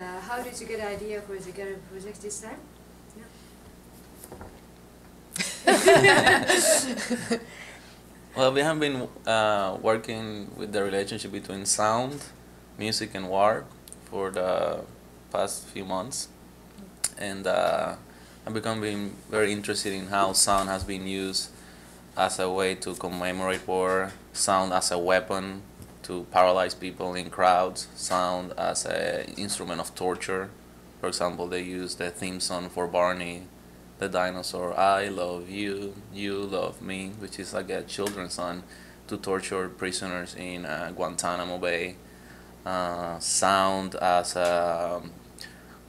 How did you get the idea for the gallery project this time? Yeah. Well, we have been working with the relationship between sound, music, and war for the past few months, and I've become being very interested in how sound has been used as a way to commemorate war, sound as a weapon to paralyze people in crowds, sound as an instrument of torture. For example, they use the theme song for Barney the dinosaur, I love you, you love me, which is like a children's song to torture prisoners in Guantanamo Bay. Sound as a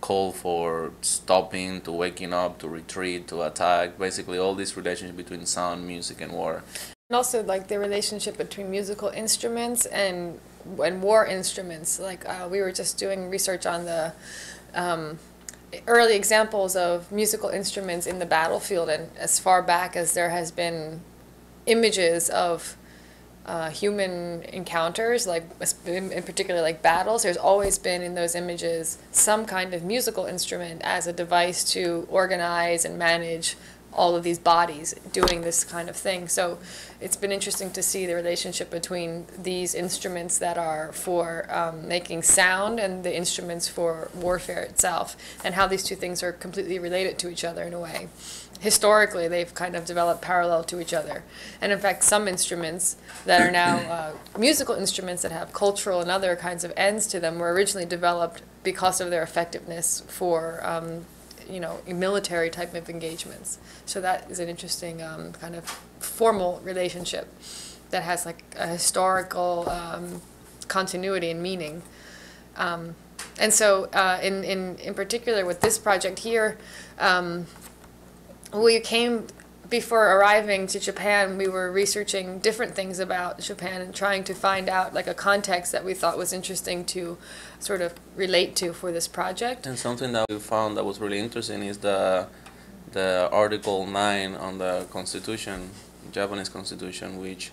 call for stopping, to waking up, to retreat, to attack. Basically all this relationship between sound, music, and war. And also like the relationship between musical instruments and war instruments. Like we were just doing research on the early examples of musical instruments in the battlefield, and as far back as there has been images of human encounters, like in particular like battles, there's always been in those images some kind of musical instrument as a device to organize and manage all of these bodies doing this kind of thing. So it's been interesting to see the relationship between these instruments that are for making sound and the instruments for warfare itself, and how these two things are completely related to each other in a way. Historically, they've kind of developed parallel to each other. And in fact, some instruments that are now musical instruments that have cultural and other kinds of ends to them were originally developed because of their effectiveness for military type of engagements. So that is an interesting kind of formal relationship that has like a historical continuity and meaning. And so in particular with this project here, we came, before arriving to Japan, we were researching different things about Japan and trying to find out like a context that we thought was interesting to sort of relate to for this project. And something that we found that was really interesting is the Article 9 on the Constitution, Japanese Constitution, which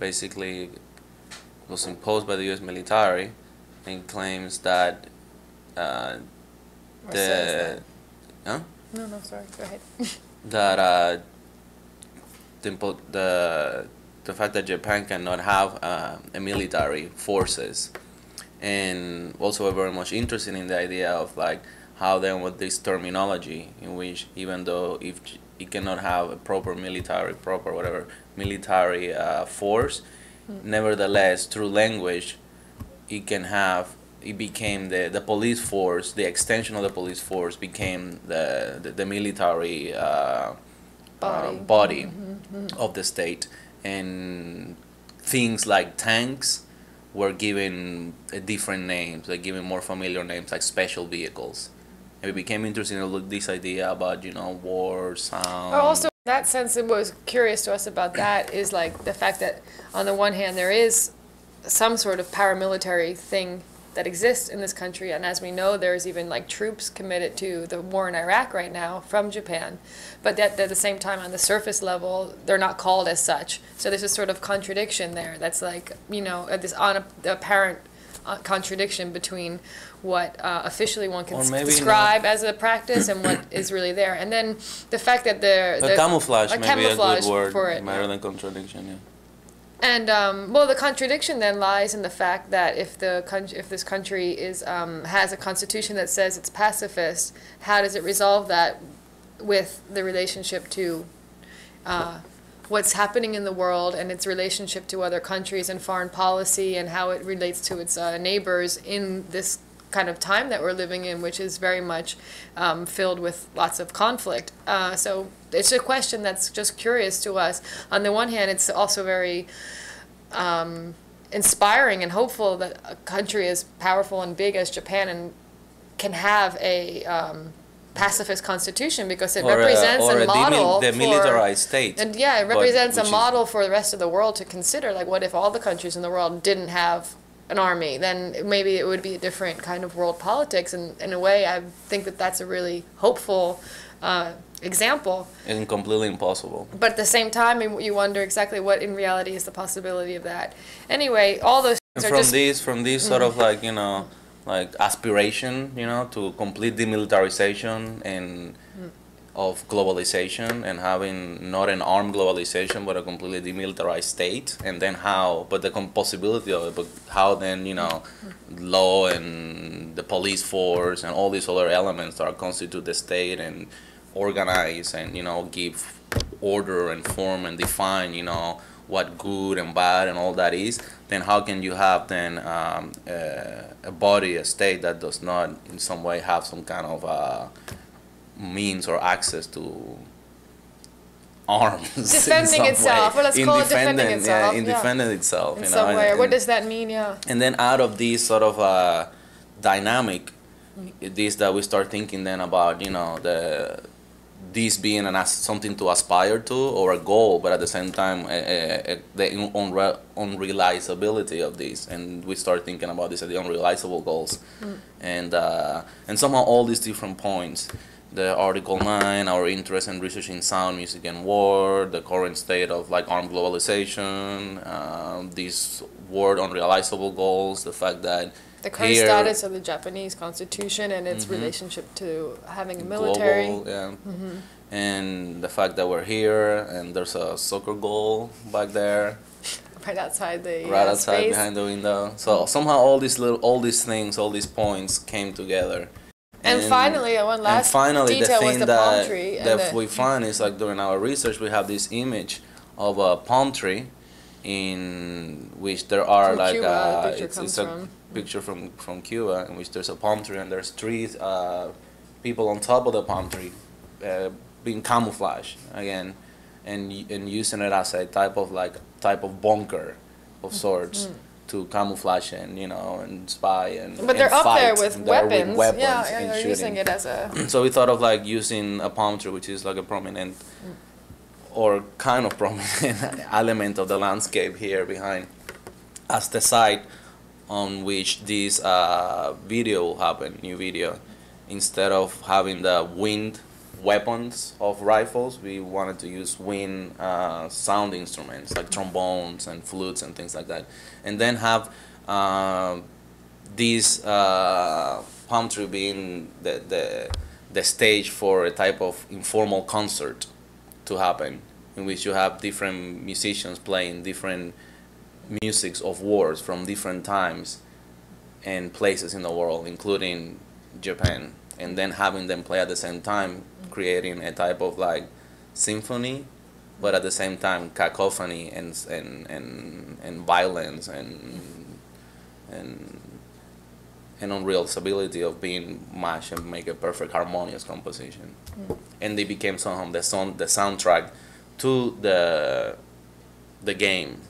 basically was imposed by the U.S. military, and claims that Huh? No, sorry, go ahead. That the fact that Japan cannot have a military forces, and also we're very much interested in the idea of like how then with this terminology in which even though if it cannot have a proper military force, nevertheless through language it became the police force, the extension of the police force became the military body of the state, and things like tanks were given different names, like given more familiar names like special vehicles. And we became interested in this idea about war, sound. Also, in that sense, what was curious to us about that is like the fact that on the one hand there is some sort of paramilitary thing that exists in this country, and as we know, there's even like troops committed to the war in Iraq right now from Japan, but that at the same time on the surface level they're not called as such. So there's a sort of contradiction there that's like this apparent contradiction between what officially one can describe as a practice and what is really there. And then the fact that the camouflage may be a good word for it, rather than contradiction. Yeah. And well, the contradiction then lies in the fact that if this country is has a constitution that says it's pacifist, how does it resolve that with the relationship to what's happening in the world and its relationship to other countries and foreign policy, and how it relates to its neighbors in this kind of time that we're living in, which is very much filled with lots of conflict. So it's a question that's just curious to us. On the one hand, it's also very inspiring and hopeful that a country as powerful and big as Japan and can have a pacifist constitution, because it represents a model for the militarized state. And yeah, it represents a model for the rest of the world to consider. Like, what if all the countries in the world didn't have an army? Then maybe it would be a different kind of world politics. And in a way, I think that that's a really hopeful example. And completely impossible. But at the same time, you wonder exactly what in reality is the possibility of that. Anyway, all those things from these sort of like like aspiration, you know, to complete demilitarization and of globalization, and having not an armed globalization but a completely demilitarized state, and then how, but the possibility of it, but how then, you know, law and the police force and all these other elements that constitute the state and organize and, you know, give order and form and define, you know, what good and bad and all that is, then how can you have then a body, a state that does not in some way have some kind of means or access to arms defending itself. Well, let's call it defending itself. Yeah, in defending itself. In you some know, way. What does that mean? Yeah. And then out of this sort of dynamic, this that we start thinking then about, you know, this being something to aspire to or a goal, but at the same time the unrealizability of this, and we start thinking about this as the unrealizable goals, and somehow all these different points, the Article 9, our interest in researching sound, music, and war, the current state of like armed globalization, this word unrealizable goals, the fact that the current status of the Japanese constitution and its relationship to having a military. Global, yeah. And the fact that we're here and there's a soccer goal back there. Right outside the right outside space. Behind the window. So somehow all these things, all these points came together. And finally, one last detail was the palm tree. That we find is like during our research, we have this image of a palm tree in which there are like Cuba, it's a picture from Cuba in which there's a palm tree and there's three people on top of the palm tree being camouflaged again and using it as a type of bunker of sorts to camouflage and, you know, and spy and but they're and up fight. there with weapons. Yeah, and they're shooting. using it as a So we thought of like using a palm tree, which is like a prominent or kind of prominent element of the landscape here behind, as the site on which this video will happen, new video. Instead of having the wind weapons of rifles, we wanted to use wind sound instruments like trombones and flutes and things like that, and then have this palm tree being the stage for a type of informal concert to happen, in which you have different musicians playing different musics of wars from different times and places in the world, including Japan, and then having them play at the same time, creating a type of like symphony, but at the same time cacophony and violence and unrealizability of being mashed and make a perfect harmonious composition. And they became somehow the soundtrack to the game.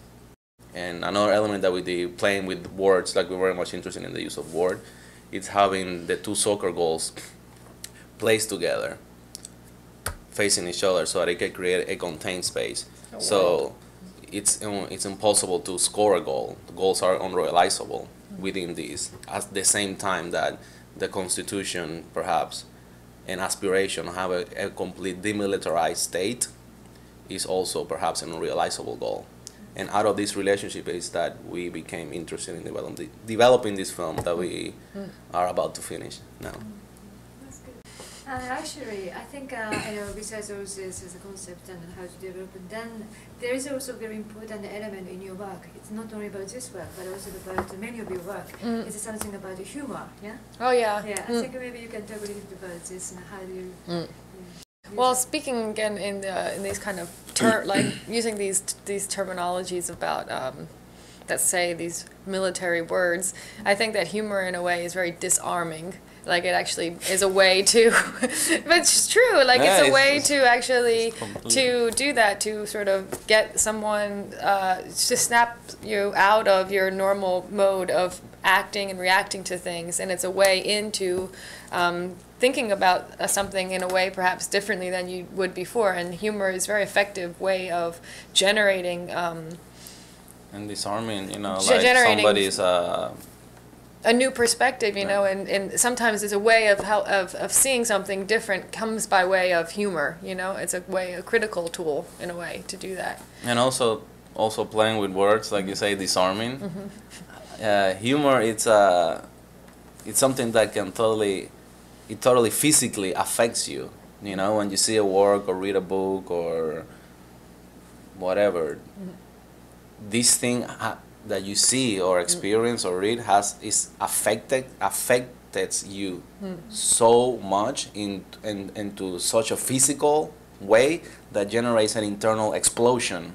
And another element that we did, playing with words, like we're very much interested in the use of word, it's having the two soccer goals placed together, facing each other, so that it can create a contained space. Oh, wow. So it's impossible to score a goal. The goals are unrealizable within these. At the same time that the Constitution, perhaps, an aspiration to have a complete demilitarized state is also perhaps an unrealizable goal. And out of this relationship is that we became interested in developing this film that we are about to finish now. That's good. Actually, I think besides also this as a concept and how to develop it, then there is also a very important element in your work. It's not only about this work, but also about many of your work. It's something about the humor, yeah? Oh, yeah. Yeah, I think maybe you can talk a little bit about this and how do you... Well, speaking again in these kind of like using these terminologies about let's say these military words, I think that humor in a way is very disarming. Like it actually is a way to, but it's true. Like yeah, it's a way to actually to do that, to sort of get someone to snap you out of your normal mode of acting and reacting to things, and it's a way into thinking about something in a way perhaps differently than you would before. And humor is a very effective way of generating and disarming, you know, like generating somebody's a new perspective, you know, and sometimes it's a way of seeing something different comes by way of humor, you know. It's a critical tool in a way to do that. And also playing with words, like you say, disarming. Humor, it's it's something that can totally physically affects you. You know, when you see a work or read a book or whatever, this thing that you see or experience or read is affected you so much into such a physical way that generates an internal explosion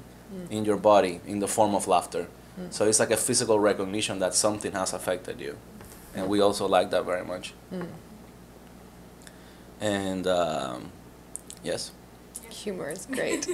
in your body in the form of laughter. So it's like a physical recognition that something has affected you, and we also like that very much. And yes. Humor is great.